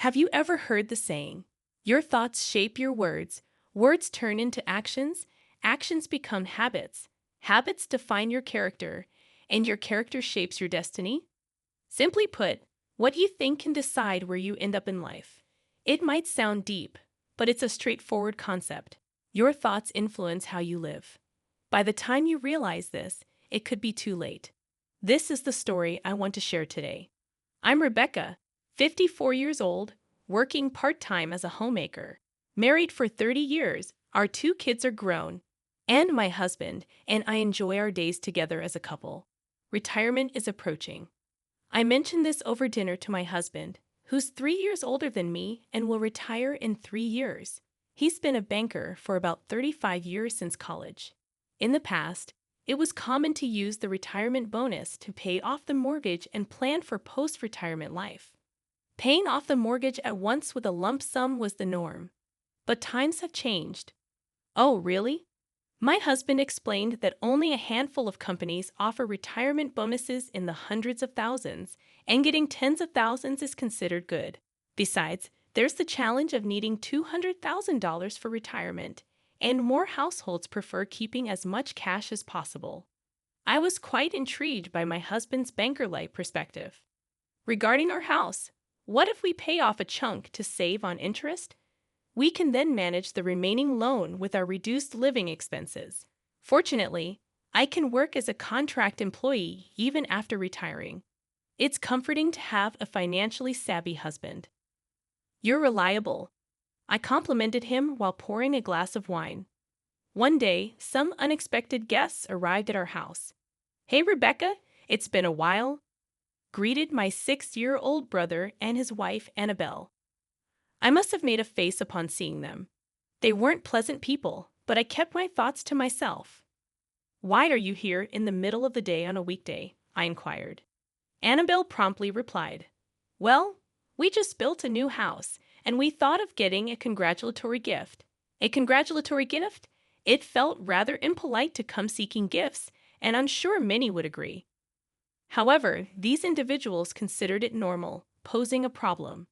Have you ever heard the saying, your thoughts shape your words, words turn into actions, actions become habits, habits define your character, and your character shapes your destiny? Simply put, what you think can decide where you end up in life. It might sound deep, but it's a straightforward concept. Your thoughts influence how you live. By the time you realize this, it could be too late. This is the story I want to share today. I'm Rebecca, 54 years old, working part-time as a homemaker. Married for 30 years, our 2 kids are grown, and my husband and I enjoy our days together as a couple. Retirement is approaching. I mentioned this over dinner to my husband, who's 3 years older than me and will retire in 3 years. He's been a banker for about 35 years since college. In the past, it was common to use the retirement bonus to pay off the mortgage and plan for post-retirement life. Paying off the mortgage at once with a lump sum was the norm. But times have changed. Oh, really? My husband explained that only a handful of companies offer retirement bonuses in the hundreds of thousands, and getting tens of thousands is considered good. Besides, there's the challenge of needing $200,000 for retirement, and more households prefer keeping as much cash as possible. I was quite intrigued by my husband's banker-like perspective. Regarding our house, what if we pay off a chunk to save on interest? We can then manage the remaining loan with our reduced living expenses. Fortunately, I can work as a contract employee even after retiring. It's comforting to have a financially savvy husband. You're reliable. I complimented him while pouring a glass of wine. One day, some unexpected guests arrived at our house. "Hey, Rebecca, it's been a while," greeted my 6-year-old brother and his wife, Annabelle. I must have made a face upon seeing them. They weren't pleasant people, but I kept my thoughts to myself. "Why are you here in the middle of the day on a weekday?" I inquired. Annabelle promptly replied, "Well, we just built a new house, and we thought of getting a congratulatory gift." A congratulatory gift? It felt rather impolite to come seeking gifts, and I'm sure many would agree. However, these individuals considered it normal, posing a problem.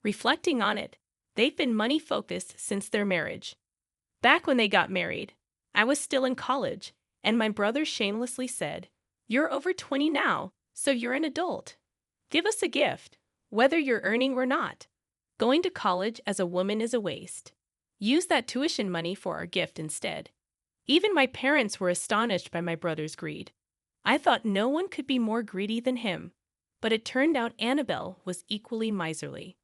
Reflecting on it, they've been money-focused since their marriage. Back when they got married, I was still in college, and my brother shamelessly said, "You're over 20 now, so you're an adult. Give us a gift, whether you're earning or not. Going to college as a woman is a waste. Use that tuition money for our gift instead." Even my parents were astonished by my brother's greed. I thought no one could be more greedy than him, but it turned out Annabelle was equally miserly.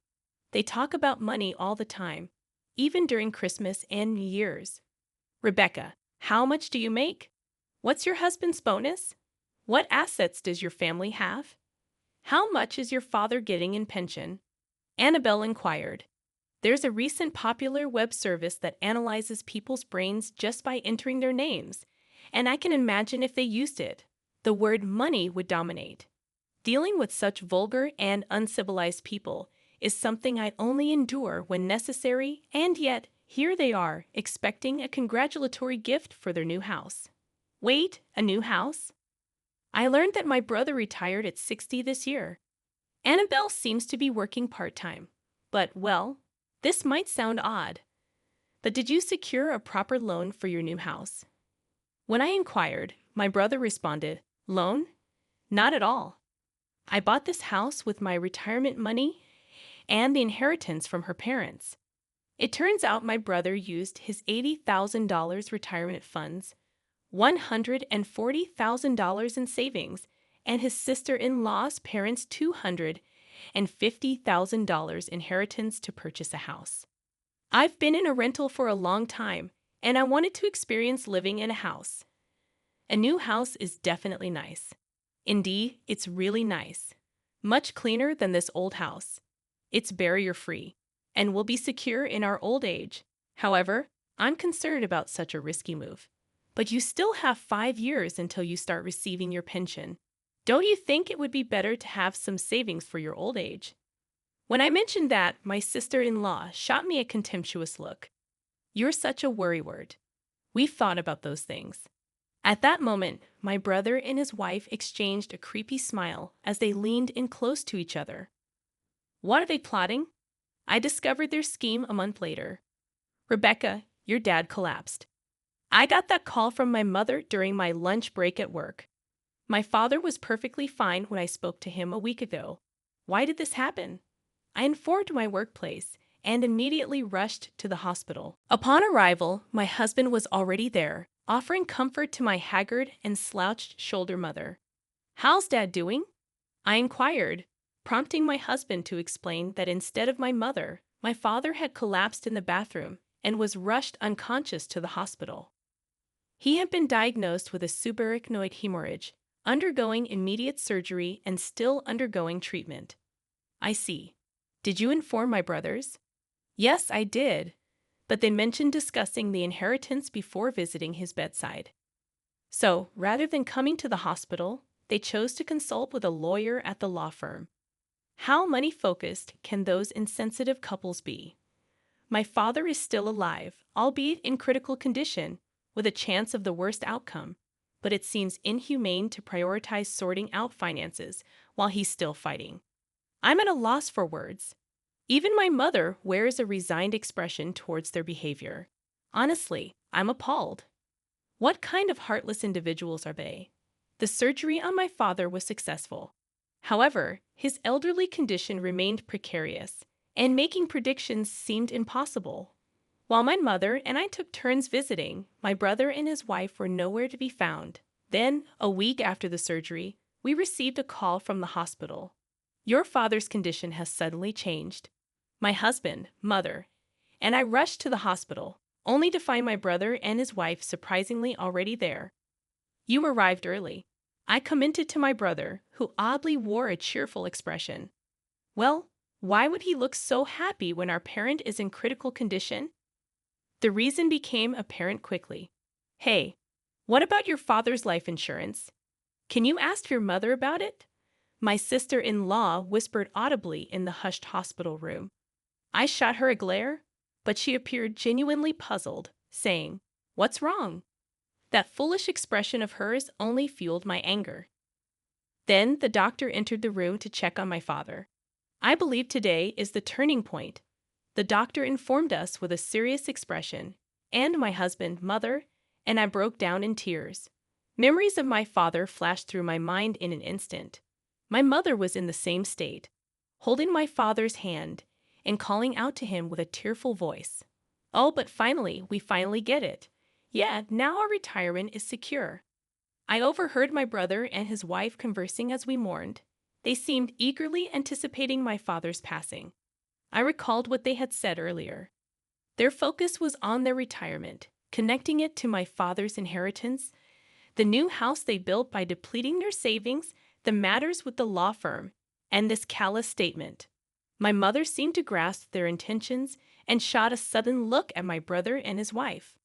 They talk about money all the time, even during Christmas and New Year's. "Rebecca, how much do you make? What's your husband's bonus? What assets does your family have? How much is your father getting in pension?" Annabelle inquired. There's a recent popular web service that analyzes people's brains just by entering their names, and I can imagine if they used it, the word money would dominate. Dealing with such vulgar and uncivilized people is something I only endure when necessary, and yet, here they are, expecting a congratulatory gift for their new house. Wait, a new house? I learned that my brother retired at 60 this year. Annabelle seems to be working part-time, but, well, this might sound odd. But did you secure a proper loan for your new house? When I inquired, my brother responded, "Loan? Not at all. I bought this house with my retirement money and the inheritance from her parents." It turns out my brother used his $80,000 retirement funds, $140,000 in savings, and his sister-in-law's parents' $250,000 inheritance to purchase a house. I've been in a rental for a long time, and I wanted to experience living in a house. A new house is definitely nice. Indeed, it's really nice. Much cleaner than this old house. It's barrier-free, and we'll be secure in our old age. However, I'm concerned about such a risky move. But you still have 5 years until you start receiving your pension. Don't you think it would be better to have some savings for your old age? When I mentioned that, my sister-in-law shot me a contemptuous look. "You're such a worrywart. We've thought about those things." At that moment, my brother and his wife exchanged a creepy smile as they leaned in close to each other. What are they plotting? I discovered their scheme a month later. Rebecca, your dad collapsed. I got that call from my mother during my lunch break at work. My father was perfectly fine when I spoke to him a week ago. Why did this happen? I informed my workplace and immediately rushed to the hospital. Upon arrival, my husband was already there, offering comfort to my haggard and slouched-shouldered mother. "How's Dad doing?" I inquired, prompting my husband to explain that instead of my mother, my father had collapsed in the bathroom and was rushed unconscious to the hospital. He had been diagnosed with a subarachnoid hemorrhage, undergoing immediate surgery and still undergoing treatment. I see. Did you inform my brothers? Yes, I did, but they mentioned discussing the inheritance before visiting his bedside. So, rather than coming to the hospital, they chose to consult with a lawyer at the law firm. How money-focused can those insensitive couples be? My father is still alive, albeit in critical condition, with a chance of the worst outcome, but it seems inhumane to prioritize sorting out finances while he's still fighting. I'm at a loss for words. Even my mother wears a resigned expression towards their behavior. Honestly, I'm appalled. What kind of heartless individuals are they? The surgery on my father was successful. However, his elderly condition remained precarious, and making predictions seemed impossible. While my mother and I took turns visiting, my brother and his wife were nowhere to be found. Then, a week after the surgery, we received a call from the hospital. "Your father's condition has suddenly changed." My husband, mother, and I rushed to the hospital, only to find my brother and his wife surprisingly already there. "You arrived early," I commented to my brother, who oddly wore a cheerful expression. "Well, why would he look so happy when our parent is in critical condition?" The reason became apparent quickly. "Hey, what about your father's life insurance? Can you ask your mother about it?" My sister-in-law whispered audibly in the hushed hospital room. I shot her a glare, but she appeared genuinely puzzled, saying, "What's wrong?" That foolish expression of hers only fueled my anger. Then the doctor entered the room to check on my father. I believe today is the turning point. The doctor informed us with a serious expression, and my husband, mother, and I broke down in tears. Memories of my father flashed through my mind in an instant. My mother was in the same state, holding my father's hand and calling out to him with a tearful voice. "Oh, but we finally get it. Yeah, now our retirement is secure." I overheard my brother and his wife conversing as we mourned. They seemed eagerly anticipating my father's passing. I recalled what they had said earlier. Their focus was on their retirement, connecting it to my father's inheritance, the new house they built by depleting their savings, the matters with the law firm, and this callous statement. My mother seemed to grasp their intentions and shot a sudden look at my brother and his wife.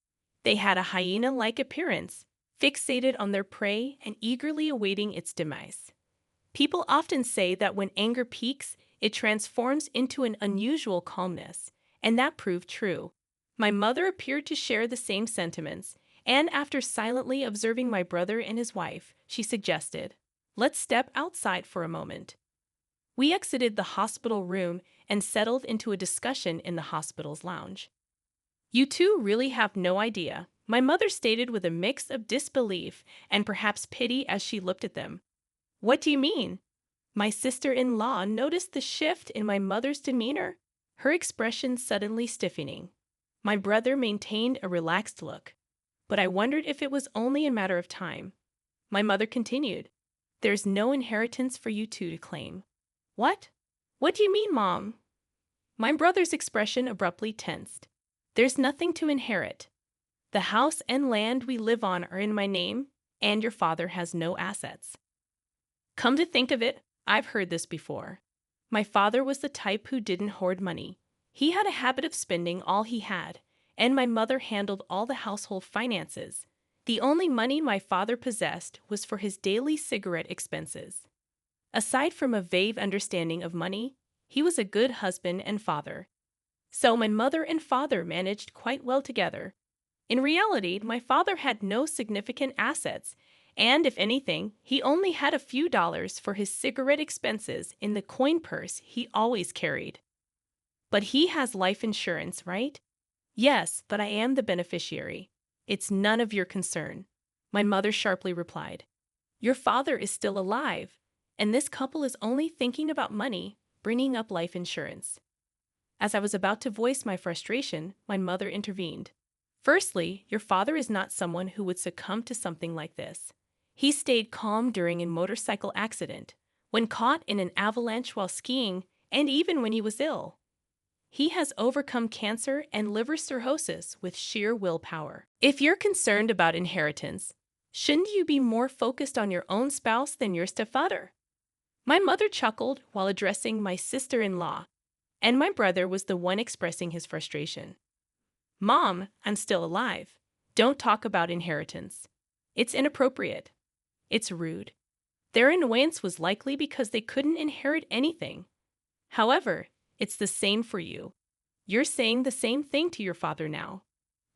They had a hyena-like appearance, fixated on their prey and eagerly awaiting its demise. People often say that when anger peaks, it transforms into an unusual calmness, and that proved true. My mother appeared to share the same sentiments, and after silently observing my brother and his wife, she suggested, "Let's step outside for a moment." We exited the hospital room and settled into a discussion in the hospital's lounge. "You two really have no idea," my mother stated with a mix of disbelief and perhaps pity as she looked at them. "What do you mean?" My sister-in-law noticed the shift in my mother's demeanor, her expression suddenly stiffening. My brother maintained a relaxed look, but I wondered if it was only a matter of time. My mother continued, "There's no inheritance for you two to claim." "What? What do you mean, Mom?" My brother's expression abruptly tensed. "There's nothing to inherit. The house and land we live on are in my name, and your father has no assets." Come to think of it, I've heard this before. My father was the type who didn't hoard money. He had a habit of spending all he had, and my mother handled all the household finances. The only money my father possessed was for his daily cigarette expenses. Aside from a vague understanding of money, he was a good husband and father. So my mother and father managed quite well together. In reality, my father had no significant assets, and if anything, he only had a few dollars for his cigarette expenses in the coin purse he always carried. But he has life insurance, right? Yes, but I am the beneficiary. It's none of your concern. My mother sharply replied. Your father is still alive, and this couple is only thinking about money, bringing up life insurance. As I was about to voice my frustration, my mother intervened. Firstly, your father is not someone who would succumb to something like this. He stayed calm during a motorcycle accident, when caught in an avalanche while skiing, and even when he was ill. He has overcome cancer and liver cirrhosis with sheer willpower. If you're concerned about inheritance, shouldn't you be more focused on your own spouse than your stepfather? My mother chuckled while addressing my sister-in-law, and my brother was the one expressing his frustration. Mom, I'm still alive. Don't talk about inheritance. It's inappropriate. It's rude. Their annoyance was likely because they couldn't inherit anything. However, it's the same for you. You're saying the same thing to your father now.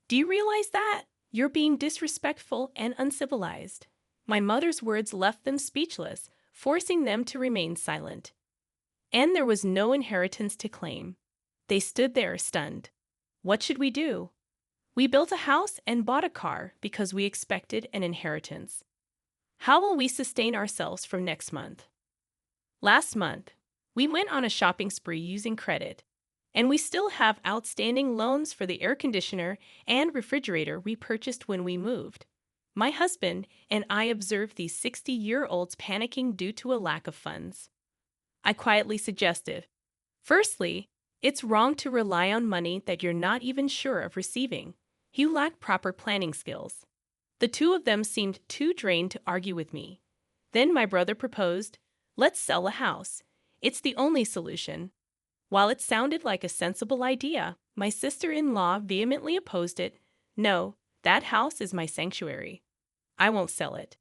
Do you realize that? You're being disrespectful and uncivilized. My mother's words left them speechless, forcing them to remain silent. And there was no inheritance to claim. They stood there stunned. What should we do? We built a house and bought a car because we expected an inheritance. How will we sustain ourselves from next month? Last month, we went on a shopping spree using credit, and we still have outstanding loans for the air conditioner and refrigerator we purchased when we moved. My husband and I observed these 60-year-olds panicking due to a lack of funds. I quietly suggested, firstly, it's wrong to rely on money that you're not even sure of receiving. You lack proper planning skills. The two of them seemed too drained to argue with me. Then my brother proposed, let's sell a house. It's the only solution. While it sounded like a sensible idea, my sister-in-law vehemently opposed it. No, that house is my sanctuary. I won't sell it.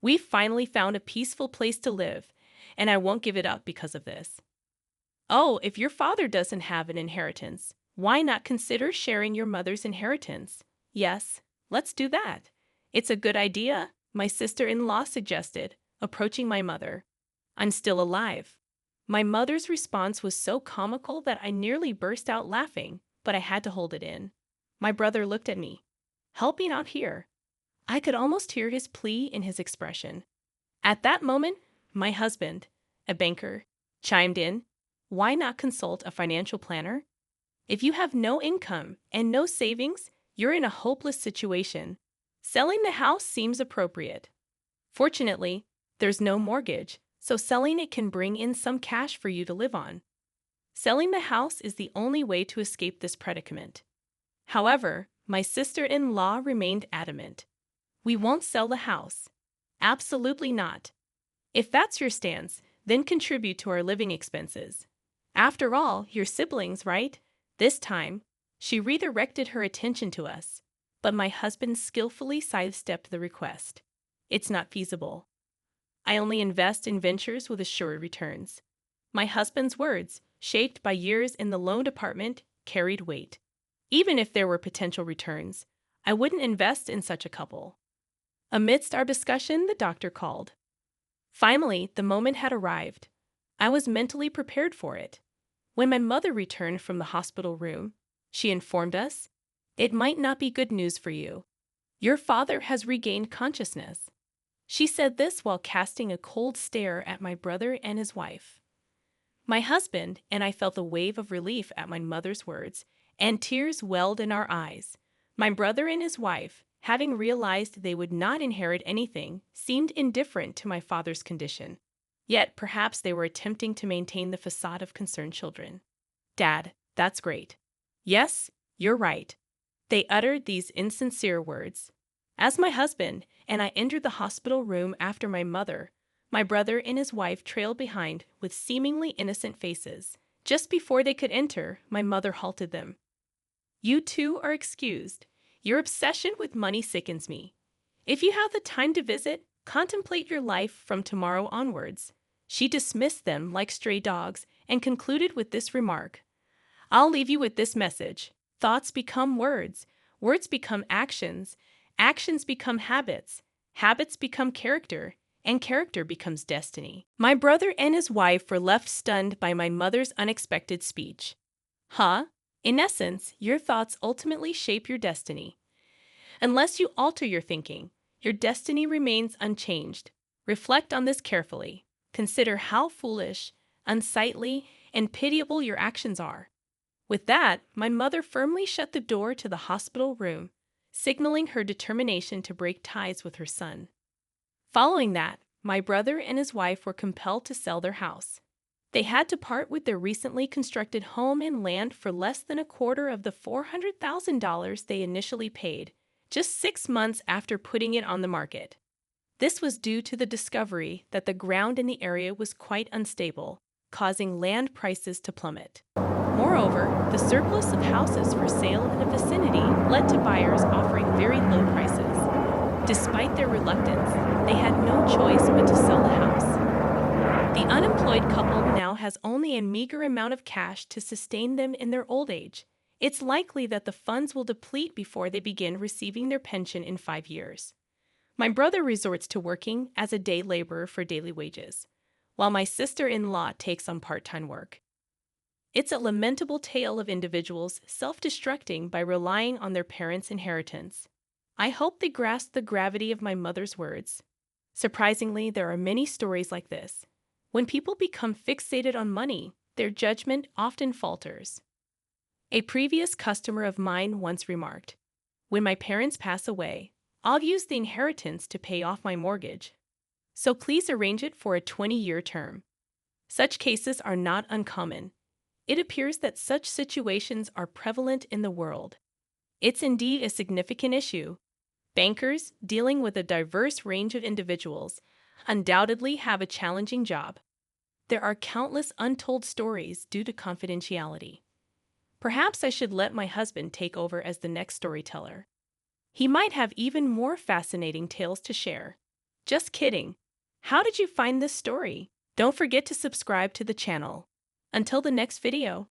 We've finally found a peaceful place to live, and I won't give it up because of this. Oh, if your father doesn't have an inheritance, why not consider sharing your mother's inheritance? Yes, let's do that. It's a good idea, my sister-in-law suggested, approaching my mother. I'm still alive. My mother's response was so comical that I nearly burst out laughing, but I had to hold it in. My brother looked at me. Help me out here. I could almost hear his plea in his expression. At that moment, my husband, a banker, chimed in. Why not consult a financial planner? If you have no income and no savings, you're in a hopeless situation. Selling the house seems appropriate. Fortunately, there's no mortgage, so selling it can bring in some cash for you to live on. Selling the house is the only way to escape this predicament. However, my sister-in-law remained adamant. We won't sell the house. Absolutely not. If that's your stance, then contribute to our living expenses. After all, you're siblings, right? This time, she redirected her attention to us, but my husband skillfully sidestepped the request. It's not feasible. I only invest in ventures with assured returns. My husband's words, shaped by years in the loan department, carried weight. Even if there were potential returns, I wouldn't invest in such a couple. Amidst our discussion, the doctor called. Finally, the moment had arrived. I was mentally prepared for it. When my mother returned from the hospital room, she informed us, it might not be good news for you. Your father has regained consciousness. She said this while casting a cold stare at my brother and his wife. My husband and I felt a wave of relief at my mother's words, and tears welled in our eyes. My brother and his wife, having realized they would not inherit anything, seemed indifferent to my father's condition. Yet perhaps they were attempting to maintain the facade of concerned children. Dad, that's great. Yes, you're right. They uttered these insincere words. As my husband and I entered the hospital room after my mother, my brother and his wife trailed behind with seemingly innocent faces. Just before they could enter, my mother halted them. You two are excused. Your obsession with money sickens me. If you have the time to visit, contemplate your life from tomorrow onwards. She dismissed them like stray dogs and concluded with this remark. I'll leave you with this message. Thoughts become words. Words become actions. Actions become habits. Habits become character. And character becomes destiny. My brother and his wife were left stunned by my mother's unexpected speech. Huh? In essence, your thoughts ultimately shape your destiny. Unless you alter your thinking, your destiny remains unchanged. Reflect on this carefully. Consider how foolish, unsightly, and pitiable your actions are. With that, my mother firmly shut the door to the hospital room, signaling her determination to break ties with her son. Following that, my brother and his wife were compelled to sell their house. They had to part with their recently constructed home and land for less than a quarter of the $400,000 they initially paid, just 6 months after putting it on the market. This was due to the discovery that the ground in the area was quite unstable, causing land prices to plummet. Moreover, the surplus of houses for sale in the vicinity led to buyers offering very low prices. Despite their reluctance, they had no choice but to sell the house. The unemployed couple now has only a meager amount of cash to sustain them in their old age. It's likely that the funds will deplete before they begin receiving their pension in 5 years. My brother resorts to working as a day laborer for daily wages, while my sister-in-law takes on part-time work. It's a lamentable tale of individuals self-destructing by relying on their parents' inheritance. I hope they grasp the gravity of my mother's words. Surprisingly, there are many stories like this. When people become fixated on money, their judgment often falters. A previous customer of mine once remarked, "When my parents pass away, I'll use the inheritance to pay off my mortgage. So please arrange it for a 20-year term." Such cases are not uncommon. It appears that such situations are prevalent in the world. It's indeed a significant issue. Bankers, dealing with a diverse range of individuals, undoubtedly have a challenging job. There are countless untold stories due to confidentiality. Perhaps I should let my husband take over as the next storyteller. He might have even more fascinating tales to share. Just kidding. How did you find this story? Don't forget to subscribe to the channel. Until the next video.